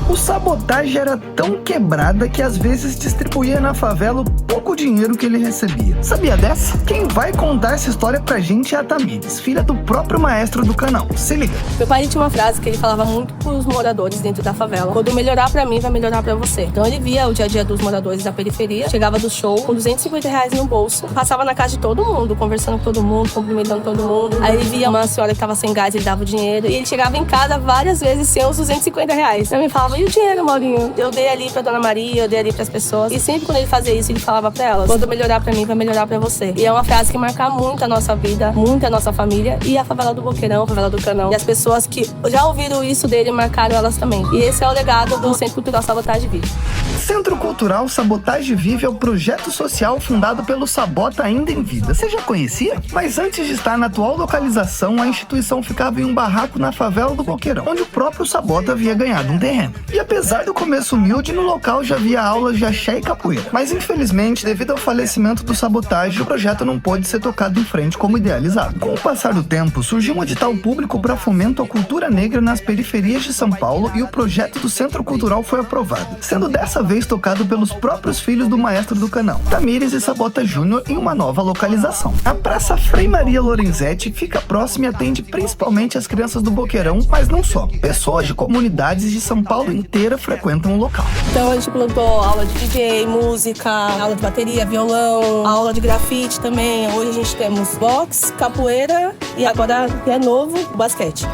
O Sabotagem era tão quebrada que às vezes distribuía na favela o pouco dinheiro que ele recebia. Sabia dessa? Quem vai contar essa história pra gente é a Tamires, filha do próprio maestro do canal. Se liga. Meu pai tinha uma frase que ele falava muito pros moradores dentro da favela: quando melhorar pra mim, vai melhorar pra você. Então ele via o dia a dia dos moradores da periferia, chegava do show com R$250 no bolso, passava na casa de todo mundo, conversando com todo mundo, cumprimentando todo mundo. Aí ele via uma senhora que tava sem gás, ele dava o dinheiro. E ele chegava em casa várias vezes sem os R$250. Eu me falava: e o dinheiro, Maurinho? Eu dei ali pra Dona Maria, eu dei ali pras pessoas. E sempre quando ele fazia isso, ele falava pra elas: quando melhorar pra mim, vai melhorar pra você. E é uma frase que marca muito a nossa vida, muito a nossa família e a favela do Boqueirão, a favela do Canão. E as pessoas que já ouviram isso dele marcaram elas também. E esse é o legado do Centro Cultural Sabotagem Vive. Centro Cultural Sabotagem Vive é o projeto social fundado pelo Sabota ainda em vida. Você já conhecia? Mas antes de estar na atual localização, a instituição ficava em um barraco na favela do Boqueirão, onde o próprio Sabota havia ganhado um terreno. E apesar do começo humilde, no local já havia aulas de axé e capoeira. Mas infelizmente, devido ao falecimento do Sabotagem, o projeto não pôde ser tocado em frente como idealizado. Com o passar do tempo, surgiu um edital público para fomento à cultura negra nas periferias de São Paulo e o projeto do Centro Cultural foi aprovado, sendo dessa vez tocado pelos próprios filhos do maestro do canal, Tamires e Sabota Júnior, em uma nova localização. A Praça Frei Maria Lorenzetti fica próxima e atende principalmente as crianças do Boqueirão, mas não só. Pessoas de comunidades de São Paulo inteira frequentam o local. Então a gente plantou aula de DJ, música, aula de bateria, violão, aula de grafite também. Hoje a gente temos boxe, capoeira e agora, que é novo, basquete.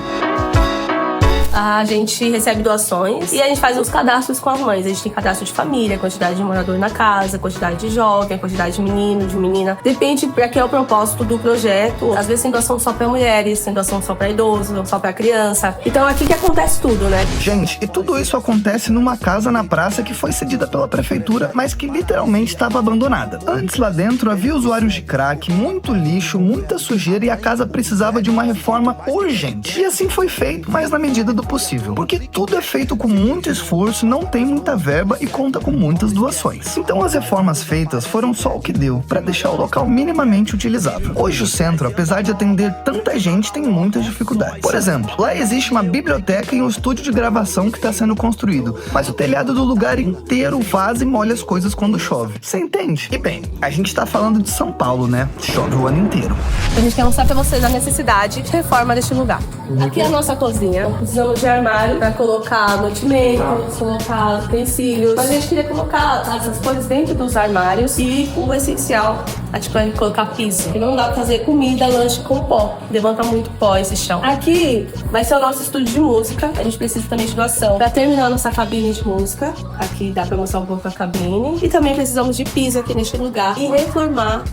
A gente recebe doações e a gente faz os cadastros com as mães. A gente tem cadastro de família, quantidade de morador na casa, quantidade de jovem, quantidade de menino, de menina. Depende para que é o propósito do projeto. Às vezes tem doação só para mulheres, tem doação só para idosos, só para criança. Então aqui que acontece tudo, né? Gente, e tudo isso acontece numa casa na praça que foi cedida pela prefeitura, mas que literalmente estava abandonada. Antes lá dentro havia usuários de crack, muito lixo, muita sujeira e a casa precisava de uma reforma urgente. E assim foi feito, mas na medida do possível, porque tudo é feito com muito esforço, não tem muita verba e conta com muitas doações. Então as reformas feitas foram só o que deu para deixar o local minimamente utilizável. Hoje o centro, apesar de atender tanta gente, tem muitas dificuldades. Por exemplo, lá existe uma biblioteca e um estúdio de gravação que está sendo construído, mas o telhado do lugar inteiro vaza e molha as coisas quando chove. Você entende? E bem, a gente tá falando de São Paulo, né? Chove o ano inteiro. A gente quer mostrar para vocês a necessidade de reforma deste lugar. Aqui é a nossa cozinha. Precisamos de armário para colocar mantimentos, colocar utensílios. Mas a gente queria colocar essas coisas dentro dos armários e o essencial, a gente vai colocar piso. E não dá para fazer comida, lanche com pó. Levanta muito pó esse chão. Aqui vai ser o nosso estúdio de música. A gente precisa também de doação para terminar a nossa cabine de música. Aqui dá para mostrar um pouco a cabine. E também precisamos de piso aqui neste lugar. E reformar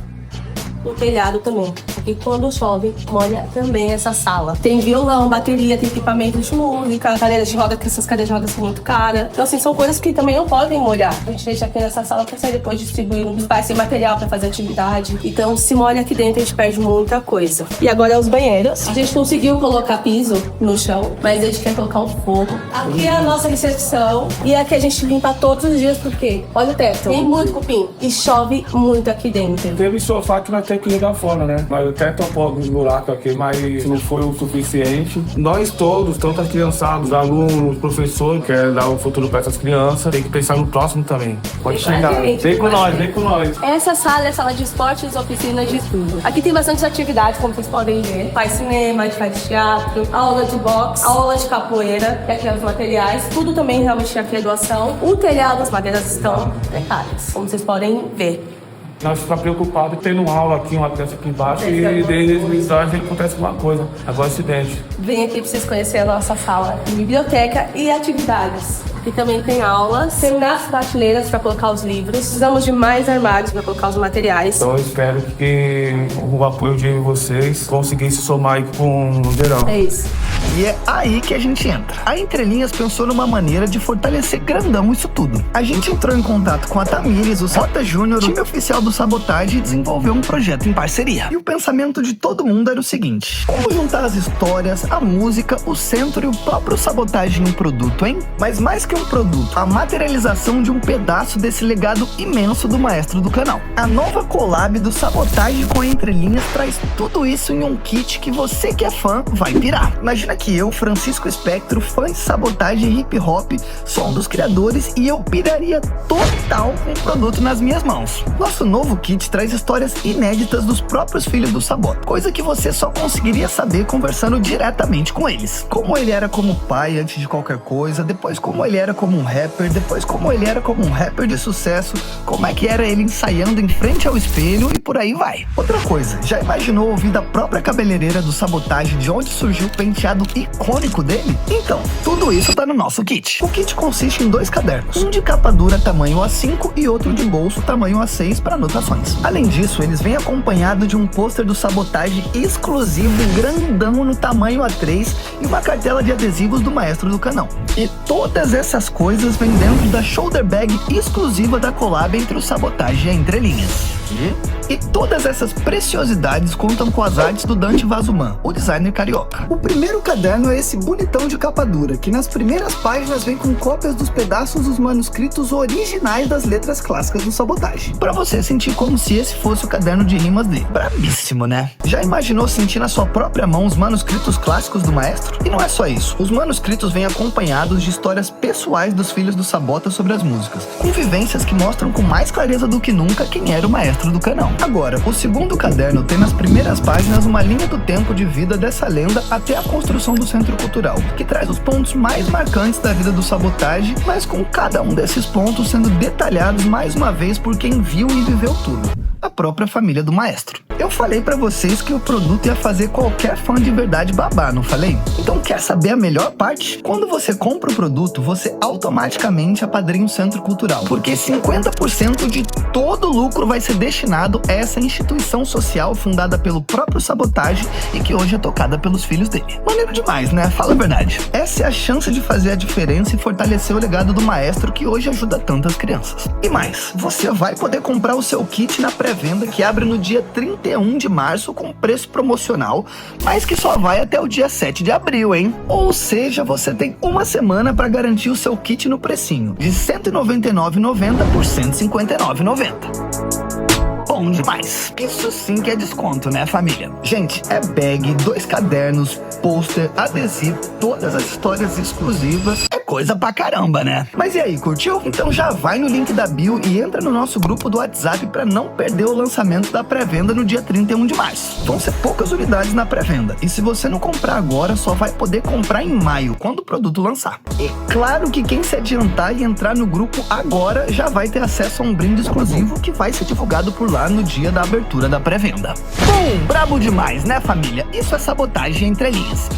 o telhado também, porque quando chove, molha também essa sala. Tem violão, bateria, tem equipamento de música, cadeiras de roda, que essas cadeiras de roda são muito caras. Então, assim, são coisas que também não podem molhar. A gente deixa aqui nessa sala pra sair depois distribuir nos pais sem material pra fazer atividade. Então, se molha aqui dentro, a gente perde muita coisa. E agora é os banheiros. A gente conseguiu colocar piso no chão, mas a gente quer colocar um forro. Aqui é a nossa recepção e aqui a gente limpa todos os dias, porque olha o teto, tem muito cupim e chove muito aqui dentro. Teve sofá que nós temos que ligar fora, né? Mas até topou alguns buracos aqui, mas não foi o suficiente. Nós todos, tanto as criançadas, os alunos, os professores, que quer dar o futuro para essas crianças, tem que pensar no próximo também. Pode chegar. Vem com nós, vem com nós. Essa sala é a sala de esportes, oficinas de estudo. Aqui tem bastante atividades, como vocês podem ver. Faz cinema, a gente faz teatro, aula de boxe, aula de capoeira, e aqui é os materiais. Tudo também realmente aqui é doação. O telhado, as madeiras estão precárias, como vocês podem ver. Nós ficamos preocupados tendo aula aqui, uma criança aqui embaixo, e desde a mensagem acontece alguma coisa, algum acidente. Vem aqui pra vocês conhecerem a nossa sala de biblioteca e atividades. Aqui também tem aulas, terminar as prateleiras para colocar os livros. Precisamos de mais armários para colocar os materiais. Então eu espero que o apoio de vocês conseguisse somar aí com o verão. É isso. E é aí que a gente entra. A Entrelinhas pensou numa maneira de fortalecer grandão isso tudo. A gente entrou em contato com a Tamires, o Sabota Júnior, o time oficial do Sabotagem, e desenvolveu um projeto em parceria. E o pensamento de todo mundo era o seguinte: como juntar as histórias, a música, o centro e o próprio Sabotagem em um produto, hein? Mas mais que um produto, a materialização de um pedaço desse legado imenso do maestro do canal. A nova collab do Sabotagem com Entre Linhas traz tudo isso em um kit que você que é fã vai pirar. Imagina que eu, Francisco Espectro, fã de Sabotagem e hip hop, sou um dos criadores e eu piraria total com o produto nas minhas mãos. Nosso novo kit traz histórias inéditas dos próprios filhos do Sabota, coisa que você só conseguiria saber conversando diretamente com eles. Como ele era como pai antes de qualquer coisa, depois como ele era como um rapper, depois como ele era como um rapper de sucesso, como é que era ele ensaiando em frente ao espelho e por aí vai. Outra coisa, já imaginou ouvir da própria cabeleireira do Sabotagem de onde surgiu o penteado icônico dele? Então, tudo isso tá no nosso kit. O kit consiste em 2 cadernos, um de capa dura tamanho A5 e outro de bolso tamanho A6 para anotações. Além disso, eles vêm acompanhado de um pôster do Sabotagem exclusivo grandão no tamanho A3 e uma cartela de adesivos do maestro do canal. E todas essas coisas vêm dentro da shoulder bag exclusiva da collab entre o Sabotagem e a Entre Linhas. E todas essas preciosidades contam com as artes do Dante Vazuman, o designer carioca. O primeiro caderno é esse bonitão de capa dura, que nas primeiras páginas vem com cópias dos pedaços dos manuscritos originais das letras clássicas do Sabotagem, pra você sentir como se esse fosse o caderno de rimas dele. Brabíssimo, né? Já imaginou sentir na sua própria mão os manuscritos clássicos do maestro? E não é só isso. Os manuscritos vêm acompanhados de histórias pessoais dos filhos do Sabota sobre as músicas, com vivências que mostram com mais clareza do que nunca quem era o maestro do canal. Agora, o segundo caderno tem nas primeiras páginas uma linha do tempo de vida dessa lenda até a construção do Centro Cultural, que traz os pontos mais marcantes da vida do Sabotagem, mas com cada um desses pontos sendo detalhados mais uma vez por quem viu e viveu tudo. A própria família do maestro. Eu falei pra vocês que o produto ia fazer qualquer fã de verdade babar, não falei? Então quer saber a melhor parte? Quando você compra o produto, você automaticamente apadrinha o Centro Cultural, porque 50% de todo o lucro vai ser destinado a essa instituição social fundada pelo próprio Sabotagem e que hoje é tocada pelos filhos dele. Maneiro demais, né? Fala a verdade. Essa é a chance de fazer a diferença e fortalecer o legado do maestro que hoje ajuda tantas crianças. E mais, você vai poder comprar o seu kit na pré-venda que abre no dia 31 de março com preço promocional, mas que só vai até o dia 7 de abril, hein? Ou seja, você tem uma semana para garantir o seu kit no precinho de R$ 199,90 por R$ 159,90. Bom demais. Isso sim que é desconto, né, família? Gente, é bag, 2 cadernos, pôster, adesivo, todas as histórias exclusivas. É coisa pra caramba, né? Mas e aí, curtiu? Então já vai no link da bio e entra no nosso grupo do WhatsApp pra não perder o lançamento da pré-venda no dia 31 de março. Vão ser poucas unidades na pré-venda. E se você não comprar agora, só vai poder comprar em maio, quando o produto lançar. E claro que quem se adiantar e entrar no grupo agora já vai ter acesso a um brinde exclusivo que vai ser divulgado por lá no dia da abertura da pré-venda. Brabo demais, né, família? Isso é Sabotagem Entre Linhas.